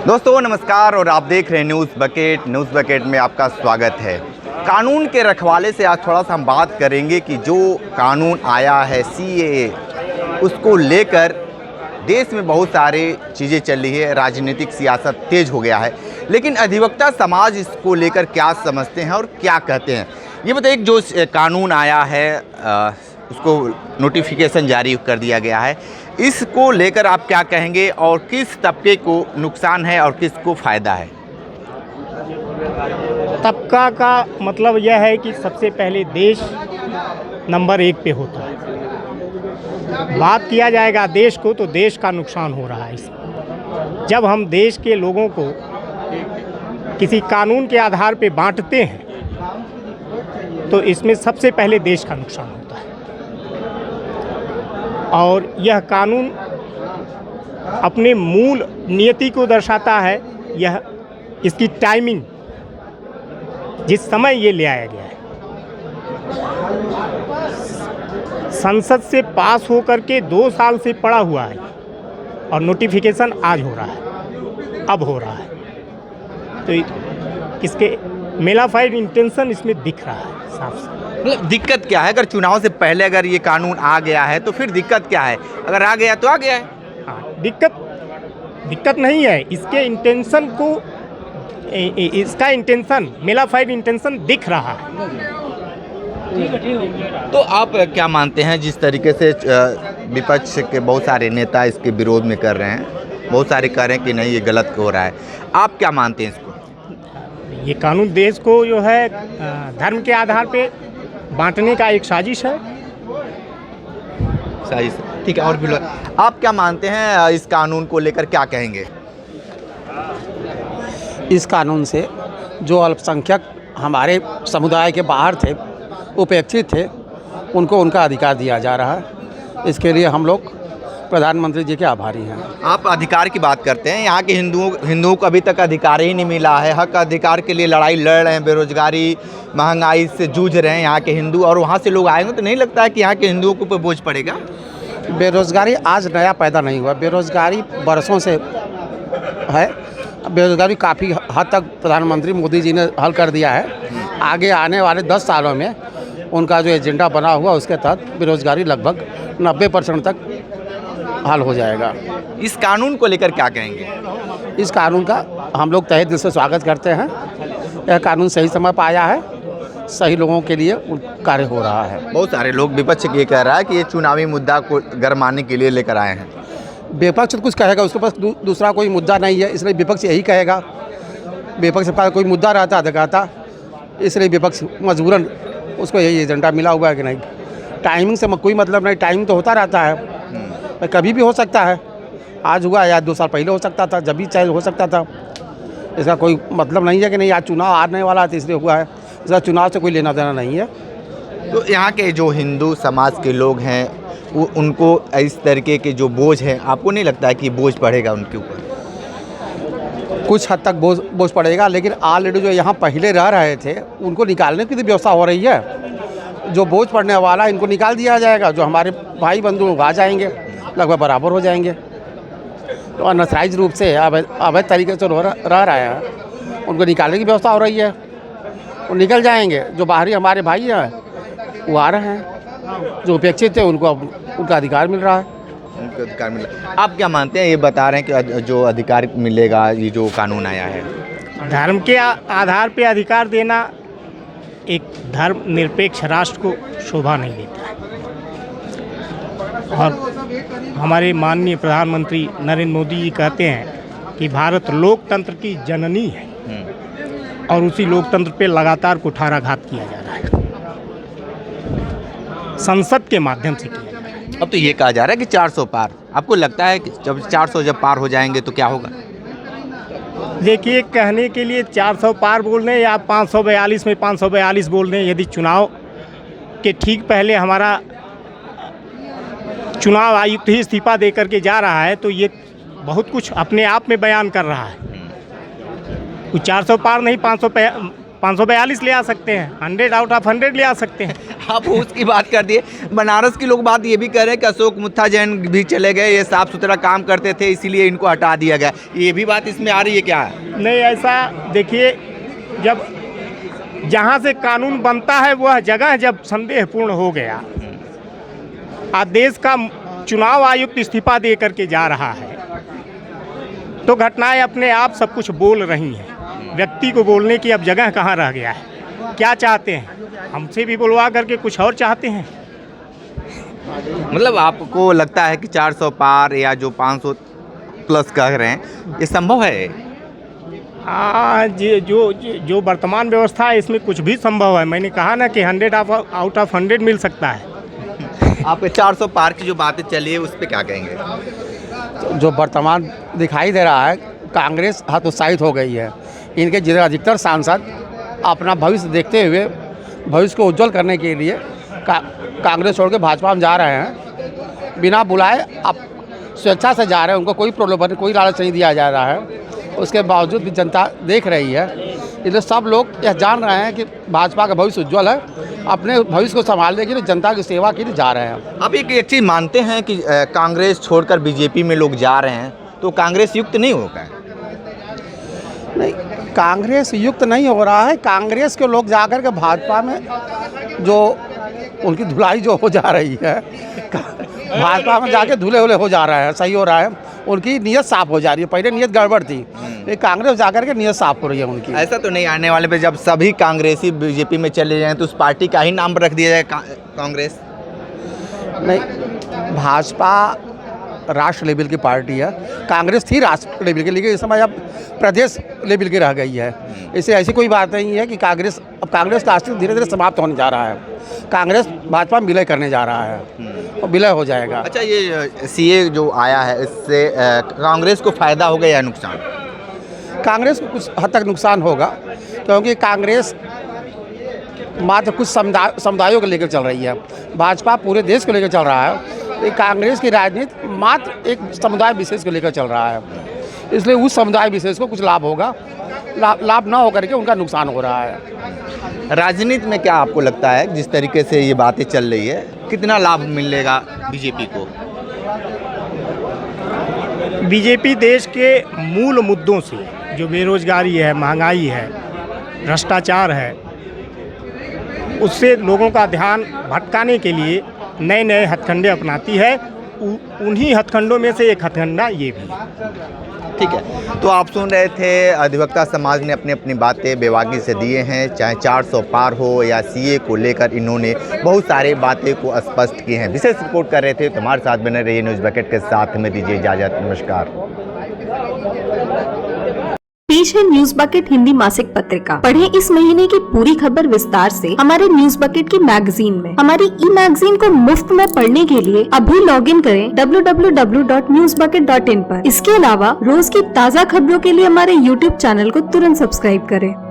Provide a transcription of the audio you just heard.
दोस्तों नमस्कार और आप देख रहे हैं न्यूज़ बकेट में आपका स्वागत है। कानून के रखवाले से आज थोड़ा सा हम बात करेंगे कि जो कानून आया है CAA, उसको लेकर देश में बहुत सारी चीज़ें चल रही है, राजनीतिक सियासत तेज हो गया है, लेकिन अधिवक्ता समाज इसको लेकर क्या समझते हैं और क्या कहते हैं ये बताइए। जो कानून आया है उसको नोटिफिकेशन जारी कर दिया गया है, इसको लेकर आप क्या कहेंगे और किस तबके को नुकसान है और किसको फ़ायदा है? तबका का मतलब यह है कि सबसे पहले देश नंबर 1 पे होता है। बात किया जाएगा देश को, तो देश का नुकसान हो रहा है इसमें। जब हम देश के लोगों को किसी कानून के आधार पे बांटते हैं तो इसमें सबसे पहले देश का नुकसान होता है। और यह कानून अपने मूल नियति को दर्शाता है। यह इसकी टाइमिंग, जिस समय ये ले आया गया है, संसद से पास होकर के 2 साल से पड़ा हुआ है और नोटिफिकेशन आज हो रहा है, अब हो रहा है। तो इसके मेलाफाइड इंटेंशन इसमें दिख रहा है साफ साफ। मतलब दिक्कत क्या है? अगर चुनाव से पहले अगर ये कानून आ गया है तो फिर दिक्कत क्या है? अगर आ गया तो आ गया है। हाँ, दिक्कत नहीं है। इसके इंटेंशन को, इसका इंटेंशन, मेलाफाइड इंटेंशन दिख रहा है। तो आप क्या मानते हैं, जिस तरीके से विपक्ष के बहुत सारे नेता इसके विरोध में कर रहे हैं, बहुत सारे कह रहे हैं कि नहीं ये गलत हो रहा है, आप क्या मानते हैं इसको? ये कानून देश को जो है धर्म के आधार पे बांटने का एक साजिश है। साजिश, ठीक है। और भी आप क्या मानते हैं इस कानून को लेकर, क्या कहेंगे? इस कानून से जो अल्पसंख्यक हमारे समुदाय के बाहर थे, उपेक्षित थे, उनको उनका अधिकार दिया जा रहा है। इसके लिए हम लोग प्रधानमंत्री जी के आभारी हैं। आप अधिकार की बात करते हैं, यहाँ के हिंदुओं को अभी तक अधिकार ही नहीं मिला है। हक अधिकार के लिए लड़ाई लड़ रहे हैं, बेरोजगारी महंगाई से जूझ रहे हैं यहाँ के हिंदू, और वहाँ से लोग आएंगे तो नहीं लगता है कि यहाँ के हिंदुओं के ऊपर बोझ पड़ेगा? बेरोजगारी आज नया पैदा नहीं हुआ, बेरोजगारी बरसों से है। बेरोजगारी काफ़ी हद तक प्रधानमंत्री मोदी जी ने हल कर दिया है। आगे आने वाले 10 सालों में उनका जो एजेंडा बना हुआ, उसके तहत बेरोजगारी लगभग 90% तक हल हो जाएगा। इस कानून को लेकर क्या कहेंगे? इस कानून का हम लोग तहे दिल से स्वागत करते हैं। यह कानून सही समय पर आया है, सही लोगों के लिए कार्य हो रहा है। बहुत सारे लोग विपक्ष ये कह रहा है कि ये चुनावी मुद्दा को गरमाने के लिए लेकर आए हैं। विपक्ष कुछ कहेगा, उसके पास दूसरा कोई मुद्दा नहीं है, इसलिए विपक्ष यही कहेगा। विपक्ष के पास कोई मुद्दा रहता दिखाता, इसलिए विपक्ष मजबूरन उसको यही एजेंडा मिला हुआ है कि नहीं। टाइमिंग से कोई मतलब नहीं, टाइमिंग तो होता रहता है, कभी भी हो सकता है। आज हुआ या 2 साल पहले हो सकता था, जब भी चाहे हो सकता था। इसका कोई मतलब नहीं है कि नहीं आज चुनाव आने वाला है तो इसलिए हुआ है। इसका चुनाव से कोई लेना देना नहीं है। तो यहाँ के जो हिंदू समाज के लोग हैं वो, उनको इस तरीके के जो बोझ है, आपको नहीं लगता है कि बोझ पड़ेगा उनके ऊपर? कुछ हद तक बोझ पड़ेगा, लेकिन ऑलरेडी जो यहाँ पहले रह रहे थे उनको निकालने की व्यवस्था हो रही है। जो बोझ पड़ने वाला इनको निकाल दिया जाएगा। जो हमारे भाई बंधु आ जाएंगे, लगभग बराबर हो जाएंगे। तो अनथराइज रूप से अवैध तरीके से रह रहे हैं, उनको निकालने की व्यवस्था हो रही है। वो निकल जाएंगे। जो बाहरी हमारे भाई हैं वो आ रहे हैं, जो उपेक्षित थे उनको उनका अधिकार मिल रहा है। उनको अधिकार मिला। आप क्या मानते हैं, ये बता रहे हैं कि जो अधिकार मिलेगा, ये जो कानून आया है, धर्म के आधार पे अधिकार देना एक धर्म निरपेक्ष राष्ट्र को शोभा नहीं देता है। और हमारे माननीय प्रधानमंत्री नरेंद्र मोदी जी कहते हैं कि भारत लोकतंत्र की जननी है, और उसी लोकतंत्र पे लगातार कुठाराघात किया जा रहा है, संसद के माध्यम से किया जा रहा है। अब तो ये कहा जा रहा है कि 400 पार। आपको लगता है कि जब 400 जब पार हो जाएंगे तो क्या होगा? देखिए, कहने के लिए 400 पार बोल रहे हैं या 542 में 542 बोल रहे हैं। यदि चुनाव के ठीक पहले हमारा चुनाव आयुक्त ही इस्तीफा दे करके जा रहा है तो ये बहुत कुछ अपने आप में बयान कर रहा है। कुछ 400 पार नहीं, 542 ले आ सकते हैं, 100 आउट ऑफ 100 ले आ सकते हैं। आप उसकी बात कर दिए। बनारस के लोग बात ये भी कर रहे हैं कि अशोक मुत्था जैन भी चले गए, ये साफ सुथरा काम करते थे इसीलिए इनको हटा दिया गया, ये भी बात इसमें आ रही है क्या? नहीं, ऐसा देखिए, जब जहाँ से कानून बनता है वह जगह जब संदेहपूर्ण हो गया, आज देश का चुनाव आयुक्त इस्तीफा दे करके जा रहा है, तो घटनाएं अपने आप सब कुछ बोल रही हैं। व्यक्ति को बोलने की अब जगह कहाँ रह गया है? क्या चाहते हैं? हमसे भी बुलवा करके कुछ और चाहते हैं। मतलब आपको लगता है कि 400 पार या जो 500 प्लस कह रहे हैं ये संभव है? हाँ जी, जो वर्तमान व्यवस्था है इसमें कुछ भी संभव है। मैंने कहा ना कि 100 आउट ऑफ 100 मिल सकता है। आपके 400 पार की जो बातें चली है उस पर क्या कहेंगे? जो वर्तमान दिखाई दे रहा है, कांग्रेस हतोत्साहित हो गई है। इनके जितने अधिकतर सांसद अपना भविष्य देखते हुए, भविष्य को उज्जवल करने के लिए कांग्रेस छोड़ के भाजपा में जा रहे हैं। बिना बुलाए अब स्वेच्छा से जा रहे हैं, उनको कोई प्रलोभन, कोई लालच नहीं दिया जा रहा है। उसके बावजूद भी जनता देख रही है, इसलिए सब लोग यह जान रहे हैं कि भाजपा का भविष्य उज्जवल है। अपने भविष्य को संभालने के लिए, जनता की सेवा के लिए जा रहे हैं। आप एक चीज़ मानते हैं कि कांग्रेस छोड़कर बीजेपी में लोग जा रहे हैं तो कांग्रेस युक्त नहीं होगा? नहीं, कांग्रेस युक्त नहीं हो रहा है। कांग्रेस के लोग जाकर के भाजपा में जो उनकी धुलाई जो हो जा रही है, भाजपा में जाके धुले हुले हो जा रहा है, सही हो रहा है। उनकी नीयत साफ हो जा रही है। पहले नीयत गड़बड़ थी, ये कांग्रेस जाकर के नीयत साफ हो रही है उनकी। ऐसा तो नहीं आने वाले पे जब सभी कांग्रेसी बीजेपी में चले जाएं तो उस पार्टी का ही नाम रख दिया जाए कांग्रेस? नहीं, भाजपा राष्ट्र लेवल की पार्टी है, कांग्रेस थी राष्ट्र लेवल की, लेकिन इस समय अब प्रदेश लेवल की रह गई है। इससे ऐसी कोई बात नहीं है कि कांग्रेस का अस्तित्व धीरे धीरे समाप्त होने जा रहा है। कांग्रेस भाजपा में विलय करने जा रहा है और विलय हो जाएगा। अच्छा, ये सीए जो आया है इससे कांग्रेस को फ़ायदा होगा या नुकसान? कांग्रेस को कुछ हद तक नुकसान होगा, क्योंकि कांग्रेस मात्र कुछ समुदायों को लेकर चल रही है, भाजपा पूरे देश को लेकर चल रहा है। ये कांग्रेस की राजनीति मात्र एक समुदाय विशेष को लेकर चल रहा है, इसलिए उस समुदाय विशेष को कुछ लाभ होगा, लाभ ना होकर के उनका नुकसान हो रहा है। राजनीति में क्या आपको लगता है जिस तरीके से ये बातें चल रही है, कितना लाभ मिलेगा बीजेपी को? बीजेपी देश के मूल मुद्दों से, जो बेरोजगारी है, महंगाई है, भ्रष्टाचार है, उससे लोगों का ध्यान भटकाने के लिए नए नए हथकंडे अपनाती है। उन्हीं हथकंडों में से एक हथकंडा ये भी। ठीक है, तो आप सुन रहे थे अधिवक्ता समाज ने अपनी अपनी बातें बेबाकी से दिए हैं, चाहे 400 पार हो या सीए को लेकर इन्होंने बहुत सारे बातें को स्पष्ट किए हैं। विशेष रिपोर्ट कर रहे थे, तो हमारे साथ बने रहिए न्यूज़ बकेट के साथ। में दीजिए इजाज़त, नमस्कार। पेश है न्यूज बकेट हिंदी मासिक पत्रिका। पढ़ें इस महीने की पूरी खबर विस्तार से हमारे न्यूज बकेट की मैगजीन में। हमारी ई मैगजीन को मुफ्त में पढ़ने के लिए अभी लॉगिन करें www.newsbucket.in पर। इसके अलावा रोज की ताज़ा खबरों के लिए हमारे YouTube चैनल को तुरंत सब्सक्राइब करें।